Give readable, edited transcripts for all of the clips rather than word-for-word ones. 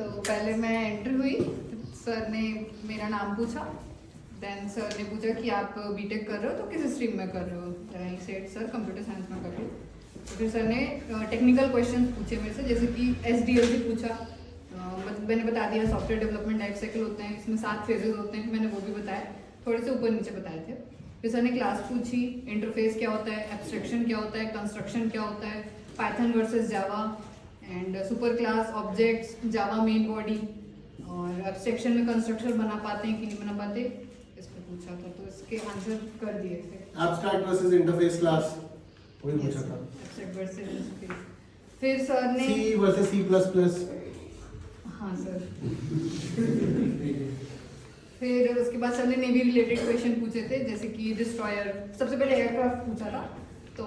तो पहले मैं एंटर हुई, सर ने मेरा नाम पूछा, देन सर ने पूछा कि आप बीटेक कर रहे हो तो किस स्ट्रीम में कर रहे हो। I said sir computer science में कर रही हूँ। तो फिर सर ने टेक्निकल क्वेश्चन पूछे मेरे से, जैसे कि SDLC पूछा। मैंने बता दिया सॉफ्टवेयर डेवलपमेंट लाइफ साइकिल होते हैं, इसमें 7 फेजेस होते हैं, मैंने वो भी बताया, थोड़े से ऊपर नीचे बताए थे। फिर सर ने क्लास पूछी, इंटरफेस क्या होता है, एब्स्ट्रैक्शन क्या होता है, कंस्ट्रक्शन क्या होता है, Python versus Java and super class, objects, Java main body, और एब्स्ट्रैक्शन में कंस्ट्रक्शन बना पाते हैं कि नहीं बना पाते, इस पर पूछा था। तो इसके आंसर कर दिए थे। एब्स्ट्रैक्ट वर्सेस इंटरफेस क्लास वही पूछा था। Abstract versus interface. फिर सर ने C वर्सेस C++। हाँ सर। फिर उसके बाद सर ने नेवी रिलेटेड क्वेश्चन पूछे थे, जैसे कि डिस्ट्रॉयर, सबसे पहले एयरक्राफ्ट पूछा था। तो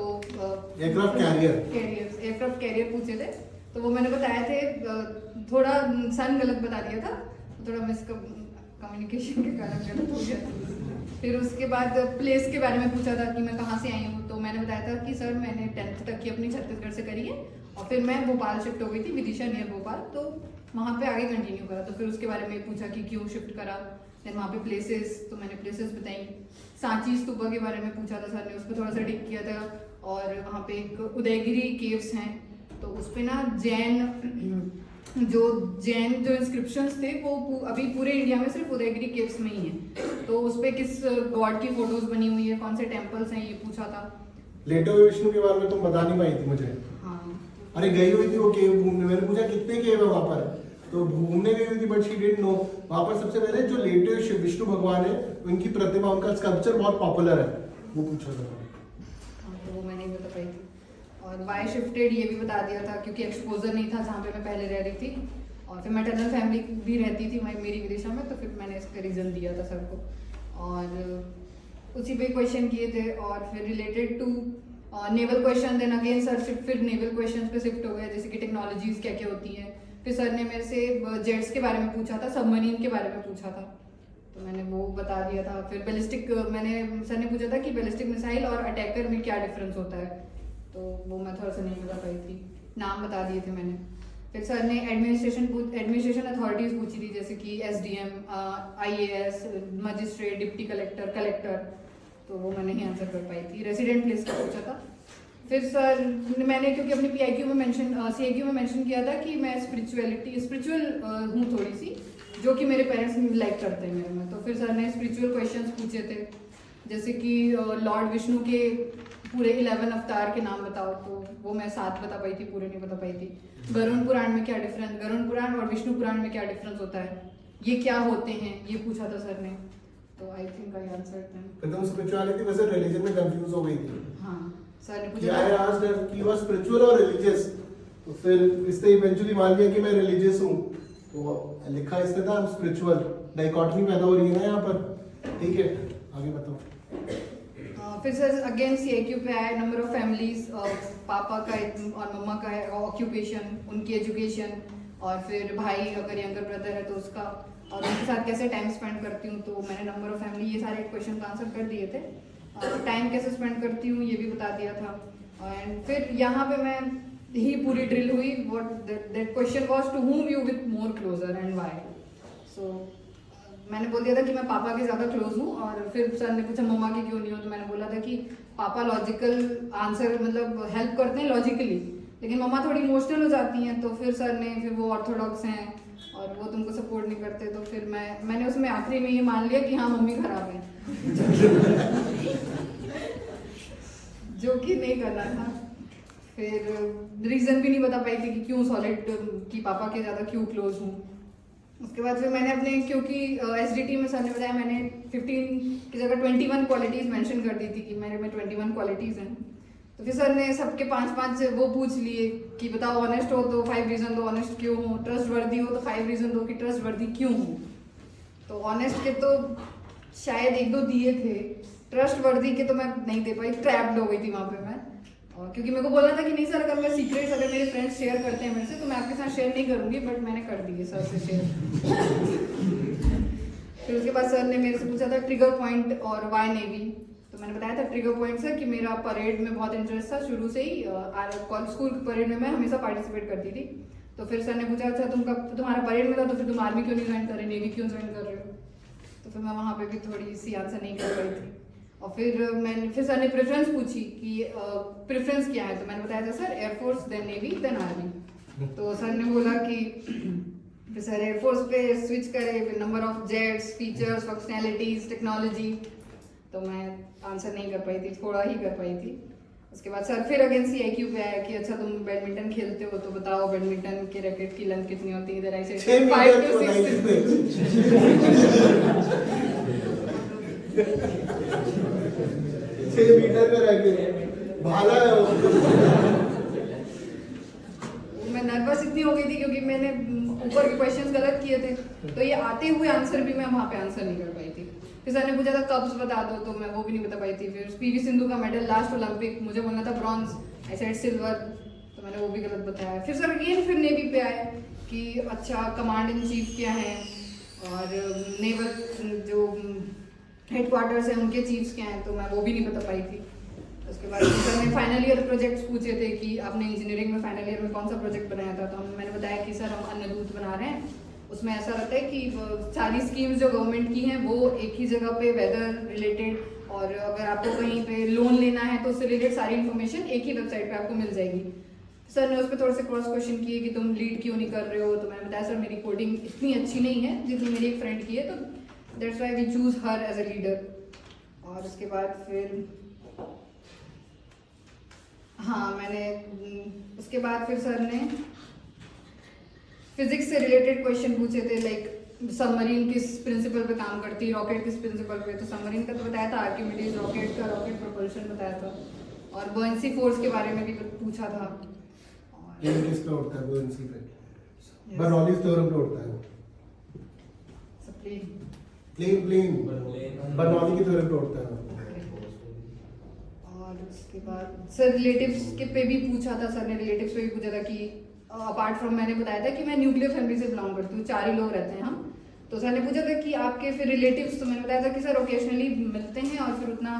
एयरक्राफ्ट एयरक्राफ्ट कैरियर पूछे थे, तो वो मैंने बताए थे। थोड़ा सन गलत बता दिया था, थोड़ा मिस कम्युनिकेशन के कारण गलत हो गया था। फिर उसके बाद प्लेस के बारे में पूछा था कि मैं कहाँ से आई हूँ, तो मैंने बताया था कि सर मैंने 10th तक की अपनी छत्तीसगढ़ से करी है, और फिर मैं भोपाल शिफ्ट हो गई थी, विदिशा नियर भोपाल, तो वहाँ पे आगे कंटिन्यू करा। तो फिर उसके बारे में पूछा कि क्यों शिफ्ट करा, देन वहाँ पे प्लेसेस, तो मैंने प्लेसेस बताई। सांची स्तूपा के बारे में पूछा था सर ने, उस पर थोड़ा सा डिक किया था। और वहाँ पे एक उदयगिरी केव्स हैं, तो उस पर ना जैन जो इंस्क्रिप्शंस थे वो अभी पूरे इंडिया में सिर्फ उदयगिरी केव्स में ही है। तो उस पर किस गॉड की फोटोज बनी हुई है, कौन से टेम्पल्स हैं, ये पूछा था। लेटे हुए विष्णु के बारे में तुम बता नहीं पाई थी मुझे। हाँ। अरे गई हुई थी वो केव घूमने, मैंने पूछा कितने केव है वहाँ पर, तो घूमने गई हुई थी, बट शी डिडंट नो। वहाँ पर सबसे पहले जो लेटे हुए विष्णु भगवान है, उनकी प्रतिमा, उनका स्कल्पचर बहुत पॉपुलर है, वो पूछा था। तो वो मैं नहीं बता पाई थी। और वाई शिफ्टेड ये भी बता दिया था, क्योंकि एक्सपोजर नहीं था जहाँ पे मैं पहले रह रही थी, और फिर मैटरनल फैमिली भी रहती थी मेरी विदिशा में, तो फिर मैंने इसका रीज़न दिया था सर को, और उसी पे क्वेश्चन किए थे। और फिर related to naval question, then again sir फिर नेवल क्वेश्चन पे शिफ्ट हो गया, जैसे कि टेक्नोलॉजीज क्या क्या होती हैं। फिर सर ने मेरे से जेट्स के बारे में पूछा था, सबमरीन के बारे में पूछा था, तो मैंने वो बता दिया था। फिर बैलिस्टिक, सर ने पूछा था कि बैलिस्टिक मिसाइल और अटैकर में क्या डिफरेंस होता है, तो वो मैं थोड़ा सा नहीं बता पाई थी, नाम बता दिए थे मैंने। फिर सर ने एडमिनिस्ट्रेशन अथॉरिटीज पूछी थी, जैसे कि SDM, IAS, magistrate, deputy collector, collector, तो वो मैं नहीं आंसर कर पाई थी। रेसिडेंट प्लेस का पूछा था। फिर सर मैंने, क्योंकि अपनी CIQ में मेंशन किया था कि मैं स्पिरिचुअल हूँ थोड़ी सी, जो कि मेरे पेरेंट्स लाइक करते हैं मेरे में, तो फिर सर ने स्पिरिचुअल क्वेश्चंस पूछे थे, जैसे कि लॉर्ड विष्णु के पूरे 11 अवतार के नाम बताओ, तो वो मैं 7 बता पाई थी, पूरे नहीं बता पाई थी। गरुड़ पुराण में क्या डिफरेंस, गरुड़ पुराण और विष्णु पुराण में क्या डिफरेंस होता है, ये क्या होते हैं, ये पूछा था सर ने, तो I think I answered them. फिर तुम स्पिरिचुअलिटी वैसे रिलीजन में कंफ्यूज हो गई थी। हाँ, सर ने कि पूछा आई आस्क्ड हर कि वाज स्पिरिचुअल और रिलीजियस, तो फिर इसने इवेंचुअली मान लिया कि मैं रिलीजियस हूँ, तो लिखा इसने था स्पिरिचुअल, डाइकोटमी पैदा हो रही है ना यहाँ पर। ठीक है, आगे बताओ। फिर सर अगेन CIQ पे आए, नंबर ऑफ फैमिलीज, पापा का और मम्मा का है, ऑक्यूपेशन, उनकी एजुकेशन, और फिर भाई अगर यंगर ब्रदर है तो उसका, और उनके साथ कैसे टाइम स्पेंड करती हूँ, तो मैंने नंबर ऑफ फैमिली, ये सारे क्वेश्चन का आंसर कर दिए थे। टाइम कैसे स्पेंड करती हूँ ये भी बता दिया था। एंड फिर यहाँ पे मैं ही पूरी ड्रिल हुई, what that question was, to whom you with more closer and why। So मैंने बोल दिया था कि मैं पापा के ज़्यादा क्लोज हूँ, और फिर सर ने पूछा मम्मा के क्यों नहीं हो, तो मैंने बोला था कि पापा लॉजिकल आंसर, मतलब हेल्प करते हैं लॉजिकली, लेकिन मम्मा थोड़ी इमोशनल हो जाती हैं, तो फिर सर ने, फिर वो ऑर्थोडॉक्स हैं और वो तुमको सपोर्ट नहीं करते, तो फिर मैंने उसमें आखिरी में ये मान लिया कि हाँ मम्मी खराब है जो कि नहीं करना था। फिर रीज़न भी नहीं बता पाई थी कि क्यों सॉलिड, कि पापा के ज़्यादा क्यों क्लोज हूँ। उसके बाद फिर मैंने अपने, क्योंकि SDT में सर ने बताया, मैंने 15 की जगह 21 क्वालिटीज़ मेंशन कर दी थी कि मेरे में 21 क्वालिटीज़ हैं। तो फिर सर ने सबके 5-5 वो पूछ लिए कि बताओ, ऑनेस्ट हो तो 5 रीज़न दो ऑनेस्ट क्यों हो, ट्रस्ट वर्दी हो तो 5 रीज़न दो कि ट्रस्ट वर्दी क्यों हो। तो ऑनेस्ट के तो शायद 1-2 दिए थे, ट्रस्ट वर्दी के तो मैं नहीं दे पाई, ट्रैप्ड हो गई थी वहाँ पे मैं, और क्योंकि मेरे को बोला था कि नहीं सर, अगर मैं सीक्रेट्स अगर मेरे फ्रेंड्स शेयर करते हैं मेरे से, तो मैं आपके साथ शेयर नहीं करूँगी, बट मैंने कर दिए सर से शेयर फिर उसके बाद सर ने मेरे से पूछा था ट्रिगर पॉइंट और वाई नेवी, तो मैंने बताया था ट्रिगर पॉइंट सर कि मेरा परेड में बहुत इंटरेस्ट था शुरू से ही, स्कूल परेड में मैं हमेशा पार्टिसिपेट करती थी। तो फिर सर ने पूछा अच्छा तुम कब तुम्हारा परेड में था तो फिर तुम आर्मी क्यों नहीं ज्वाइन कर रहे, नेवी क्यों ज्वाइन कर रहे हो? तो फिर मैं वहाँ पे भी थोड़ी सी आंसर नहीं कर पाई थी। और फिर सर ने प्रेफरेंस पूछी कि प्रेफरेंस क्या है, तो मैंने बताया था sir air force then navy then army. तो सर ने बोला कि फिर सर एयरफोर्स पे स्विच करे, फिर number of jets, features, functionalities, technology. तो मैं आंसर नहीं कर पाई थी, थोड़ा ही कर पाई थी। उसके बाद सर फिर अगेन CIQ पे आया कि अच्छा तुम बैडमिंटन खेलते हो तो बताओ बैडमिंटन के रैकेट की लेंथ कितनी होती है? इधर आई से 5 to 6 मीटर का रैकेट भाला है वो। मैं नर्वस इतनी हो गई थी क्योंकि मैंने ऊपर के क्वेश्चंस गलत किए थे, तो ये आते हुए आंसर भी मैं वहाँ पे आंसर नहीं कर पाई थी। फिर सर ने पूछा था कब्स बता दो, तो मैं वो भी नहीं बता पाई थी। फिर PV सिंधु का मेडल लास्ट ओलंपिक, मुझे बोलना था ब्रॉन्ज, आई सेड सिल्वर, तो मैंने वो भी गलत बताया। फिर सर अगेन फिर नेवी पे आए कि अच्छा कमांड इन चीफ क्या है और नेवल जो हेडक्वार्टर्स हैं उनके चीफ्स क्या हैं, तो मैं वो भी नहीं बता पाई थी। उसके बाद सर ने फाइनल ईयर प्रोजेक्ट्स पूछे थे कि आपने इंजीनियरिंग में फाइनल ईयर में कौन सा प्रोजेक्ट बनाया था, तो मैंने बताया कि सर हम अन्नदूत बना रहे हैं। उसमें ऐसा रहता है कि सारी स्कीम्स जो गवर्नमेंट की हैं वो एक ही जगह पे वेदर रिलेटेड, और अगर आपको कहीं पे लोन लेना है तो उससे रिलेटेड सारी इन्फॉर्मेशन एक ही वेबसाइट पे आपको मिल जाएगी। सर ने उस पर थोड़े से क्रॉस क्वेश्चन किए कि तुम लीड क्यों नहीं कर रहे हो, तो मैंने बताया सर मेरी कोडिंग इतनी अच्छी नहीं है जितनी मेरी एक फ्रेंड की है, तो that's why we choose her as a leader. और उसके बाद फिर उसके बाद फिर सर ने फिजिक्स से रिलेटेड क्वेश्चन पूछे थे, लाइक सबमरीन किस प्रिंसिपल पे काम करती है, रॉकेट किस प्रिंसिपल पे, तो सबमरीन का तो बताया था, आर्किमिडीज रॉकेट का रॉकेट प्रोपल्शन बताया था, और बर्नसी फोर्स के बारे में भी पूछा था। ये किस पे उठता है बर्नसी पे? बर्नौलीज थ्योरम पे उठता है वो। प्लेन बर्नौली की थ्योरम पे उठता है। और उसके बाद सर रिलेटिव्स के पे भी पूछा था, सर ने रिलेटिव्स पे भी पूछा था कि अपार्ट फ्रॉम, मैंने बताया था कि मैं न्यूक्लियर फैमिली से बिलोंग करती हूँ, 4 ही लोग रहते हैं हम, तो सर ने पूछा था कि आपके फिर रिलेटिव्स, तो मैंने बताया था कि सर ओकेजनली मिलते हैं और फिर उतना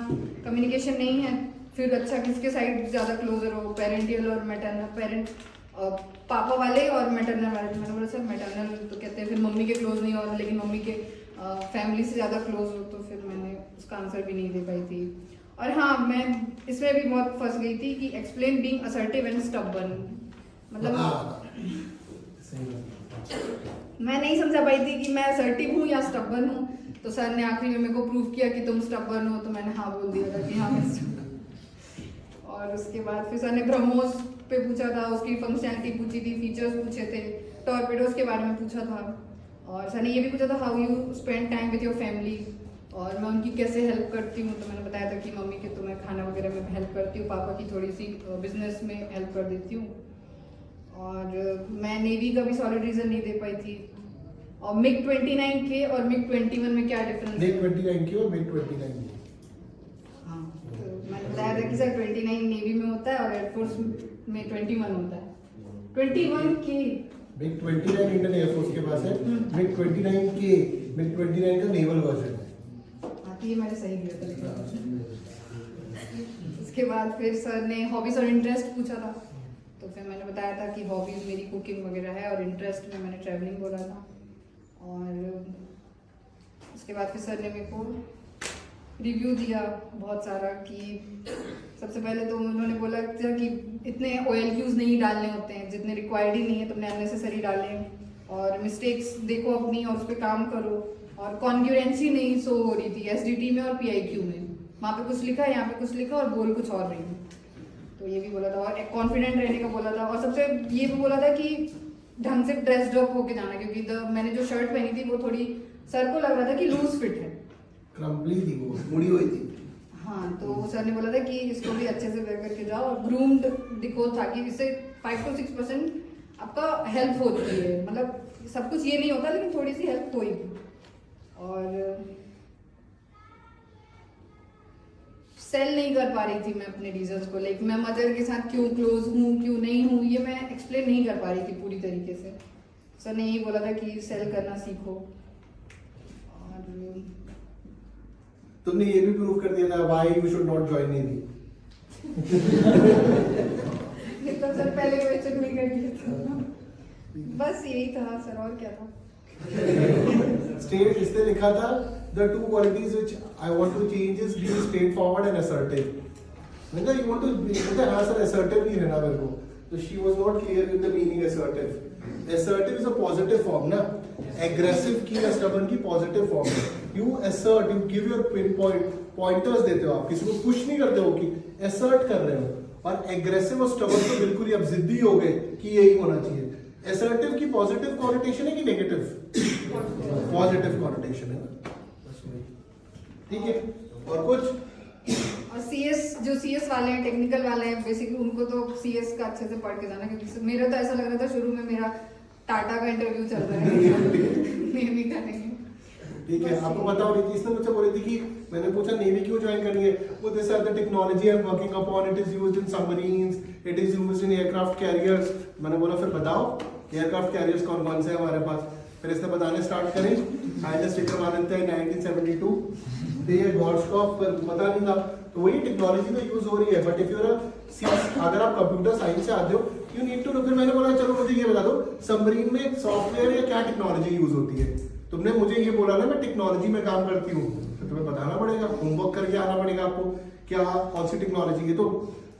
कम्युनिकेशन नहीं है। फिर अच्छा किसके साइड ज़्यादा क्लोजर हो, पेरेंटियल और मैटरनल, पेरेंट पापा वाले और मैटरनल वाले। मैंने बोला सर मैटरनल तो कहते हैं फिर मम्मी के क्लोज नहीं हो, लेकिन मम्मी के फैमिली से ज़्यादा क्लोज हो, तो फिर मैंने उसका आंसर भी नहीं दे पाई थी। और हाँ, मैं इसमें भी बहुत फंस गई थी कि explain being assertive and stubborn, मतलब मैं नहीं समझा पाई थी कि मैं असर्टिव हूँ या स्टबर्न हूँ। तो सर ने आखिरी में मेरे को प्रूव किया कि तुम स्टबर्न हो, तो मैंने हाँ बोल दिया था कि हाँ मैं stubborn। और उसके बाद फिर सर ने ब्रह्मोस पे पूछा था, उसकी फंक्शनैलिटी पूछी थी, फीचर्स पूछे थे, टॉर्पेडोज के बारे में पूछा था, और सर ने ये भी पूछा था how you spend time with your family, और मैं उनकी कैसे हेल्प करती हूँ। तो मैंने बताया था कि मम्मी के तो मैं खाना वगैरह में हेल्प करती हूँ, पापा की थोड़ी सी बिजनेस में हेल्प कर देती हूँ। और मैं नेवी का भी सॉलिड रीजन नहीं दे पाई थी। और MiG-29 के और MiG-21 में क्या डिफरेंस है? MiG-29 की और MiG-29 की। हाँ, तो मैंने बताया था कि सर 29 नेवी में होता है और एयरफोर्स में 21 होता है। 21 के MiG-29 इंडियन एयरफोर्स के पास है, MiG-29 के MiG-29 का नेवल वर्जन है। हाँ, तो ये मैंने सही दिया था लेकिन। उसके बाद फिर सर ने हॉबीज और इंटरेस्ट पूछा था, तो फिर मैंने बताया था कि हॉबीज मेरी कुकिंग वगैरह है, और इंटरेस्ट में मैंने ट्रैवलिंग बोला था। और उसके बाद फिर सर ने मेरे को रिव्यू दिया बहुत सारा कि सबसे पहले तो उन्होंने बोला कि इतने OLQs नहीं डालने होते हैं जितने रिक्वायर्ड ही नहीं है, तुमने अननेसेसरी डाले, और मिस्टेक्स देखो अपनी और उस पर काम करो, और कॉन्ग्रुएंसी नहीं शो हो रही थी SDT में और PIQ में, वहाँ पे कुछ लिखा है, यहाँ पे कुछ लिखा और बोल कुछ और रही हूँ, तो ये भी बोला था। और कॉन्फिडेंट रहने का बोला था, और सबसे ये भी बोला था कि ढंग से ड्रेस्ड अप होके जाना, क्योंकि मैंने जो शर्ट पहनी थी वो थोड़ी सर को लग रहा था कि लूज फिट है, क्रम्पली थी वो, मुड़ी हुई थी। हाँ, तो सर ने बोला था कि इसको भी अच्छे से वेयर करके जाओ, और ग्रूम्ड दिखो, ताकि इससे 5 to 6% आपका हेल्प होती है, मतलब सब कुछ ये नहीं होता लेकिन थोड़ी सी हेल्प तो ही थी। और सेल नहीं कर पा रही थी मैं अपने रीजंस को, लाइक मैं मदर के साथ क्यों क्लोज हूँ क्यों नहीं हूँ, ये मैं एक्सप्लेन नहीं कर पा रही थी पूरी तरीके से। सर ने यही बोला था कि सेल करना सीखो। और तुमने ये भी प्रूव कर दिया था why you should not join navy. तो सर पहले क्वेश्चन में कर दिया था। बस यही था सर, और क्या था? स्ट्रेट इसने लिखा था the two qualities which I want to change is being straightforward and assertive. मैंने कहा you want to be हाँ सर assertive ही रहना मेरे को, तो she was not clear with the meaning assertive. Assertive is a positive form ना, aggressive की या stubborn की positive form है. You assert, you give your pinpoint, pointers देते हो आप, किसी को push नहीं करते हो कि assert कर रहे हो, और aggressive और stubborn तो बिल्कुल ही अब जिद्दी हो गए कि यही होना चाहिए. Assertive की positive connotation है कि negative? Positive connotation है ना, ठीक है. और कुछ? और CS जो CS वाले हैं, टेक्निकल वाले हैं, बेसिकली उनको तो CS का अच्छे से पढ़ के जाना, क्योंकि मेरा तो ऐसा लग रहा था शुरू में मेरा टाटा का इंटरव्यू चल रहा है नेवी का नहीं. ठीक है. आपको पता हो रही थी, इसने मुझसे बोली थी कि मैंने पूछा नेवी क्यों ज्वाइन करनी है, वो this are the technology I am working upon, it is used in submarines, it is used in aircraft carriers. मैंने बोला फिर बताओ एयरक्राफ्ट कैरियर्स कौन कौन से हैं हमारे पास. फिर इसने बताने स्टार्ट करें. INS विक्रमादित्य 1972, ये गॉडस्कॉफ पर पता नहीं था, तो वही टेक्नोलॉजी में यूज हो रही है. बट इफ यूर अगर आप कंप्यूटर साइंस से आते हो, यू नीड टू नो. फिर मैंने बोला चलो मुझे ये बता दो सबमरीन में सॉफ्टवेयर या क्या टेक्नोलॉजी यूज होती है. तुमने मुझे ये बोला ना मैं टेक्नोलॉजी में काम करती हूँ, तो तुम्हें बताना पड़ेगा, होमवर्क करके आना पड़ेगा आपको क्या कौन सी टेक्नोलॉजी है. तो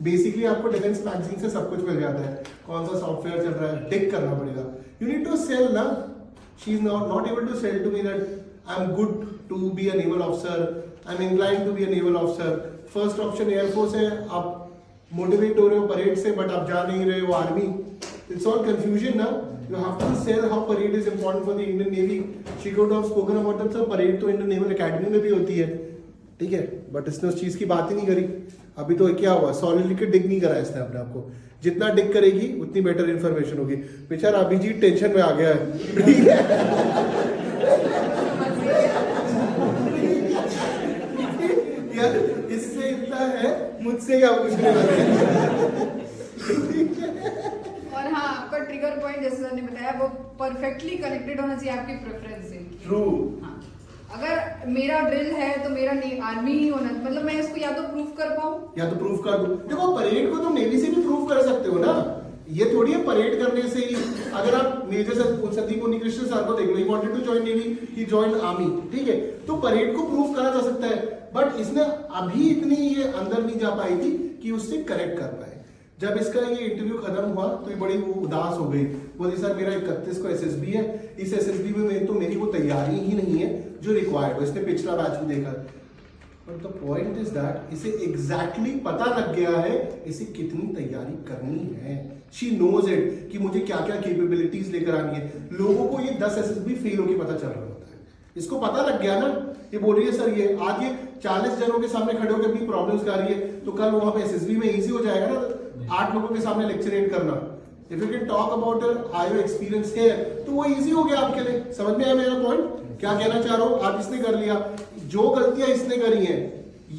बेसिकली आपको डिफेंस मैगजीन से सब कुछ मिल जाता है, कौन सा सॉफ्टवेयर चल रहा है, टिक करना पड़ेगा. यू नीड टू सेल ना. She is not able to sell to me that I am good to be a naval officer, I am inclined to be a naval officer. First option air force है, आप motivate हो रहे हो parade से but आप जा नहीं रहे हो आर्मी. इट्स ऑल कंफ्यूजन ना. You have to sell how parade is important for the Indian Navy. She could have spoken about that. So parade तो Indian Naval Academy में भी होती है, ठीक है. बट इसने उस चीज की बात ही नहीं करी. अभी तो क्या हुआ, सॉलिड लिख डिग नहीं करा इसने अपने आप को. जितना डिग करेगी उतनी बेटर इन्फॉर्मेशन होगी. बेचारा अभिजीत टेंशन में आ गया है, ठीक है. यार इससे इतना है, मुझसे क्या पूछने वाले. और हाँ, आपका ट्रिगर पॉइंट जैसे सर ने बताया वो परफेक्टली कनेक्टेड होना चाहिए आपकी प्रेफरेंस से. ट्रू. हाँ, अगर मेरा ड्रिल है तो मेरा आर्मी ही होना, मतलब मैं इसको या तो प्रूफ कर पाऊँ या तो प्रूफ कर दूं. देखो परेड को तुम नेवी से भी प्रूफ कर सकते हो ना. ये थोड़ी है परेड करने से ही. अगर आप मेजर संदीप उन्नीकृष्ण सर को देख लो, he wanted to join navy, he join army, ठीक है. तो परेड को प्रूफ करा जा सकता है, बट इसने अभी इतनी ये अंदर नहीं जा पाई थी कि उससे करेक्ट कर पाए. जब इसका ये इंटरव्यू खत्म हुआ तो ये बड़ी उदास हो गई. बोली सर मेरा 31 को SSB है, इस SSB में तो मेरी वो तैयारी ही नहीं है जो रिक्वायर्ड हो. इसने पिछला बैच भी देखा. But the point is that इसे एग्जैक्टली पता लग गया है इसे कितनी तैयारी करनी है. शी नोज इट कि मुझे क्या क्या कैपेबिलिटीज लेकर आनी है. लोगों को ये 10 SSB फेल होकर पता चल रहा होता है. इसको पता लग गया ना. ये बोल रही है सर ये आज ये 40 जनों के सामने खड़े होकर अपनी प्रॉब्लम्स कर रही है, तो कल वहां पे SSB में इजी हो जाएगा ना 8 लोगों के सामने लेक्चरेट करना. If you can talk about your experience here, तो वो इजी हो गया आपके लिए. समझ में आया मेरा पॉइंट, क्या कहना चाह रहा हूं. आज इसने कर लिया, जो गलतियां इसने करी हैं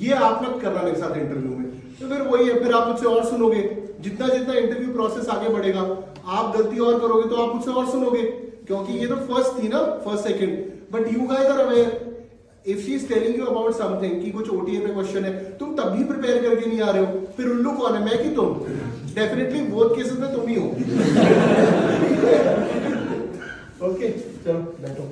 ये आप मत करना मेरे साथ इंटरव्यू में. तो फिर वही है, फिर आप मुझसे और सुनोगे. जितना जितना इंटरव्यू प्रोसेस आगे बढ़ेगा आप गलती और करोगे तो आप मुझसे और सुनोगे, क्योंकि ये तो फर्स्ट थी ना, first second. But you guys are aware if she is telling you about something कि कुछ OTA में क्वेश्चन है, तुम तब भी प्रिपेयर करके नहीं आ रहे हो, फिर उल्लू कौन है, मैं कि तुम? डेफिनेटली बोथ केसेस में तुम ही हो. ओके चलो बैठो.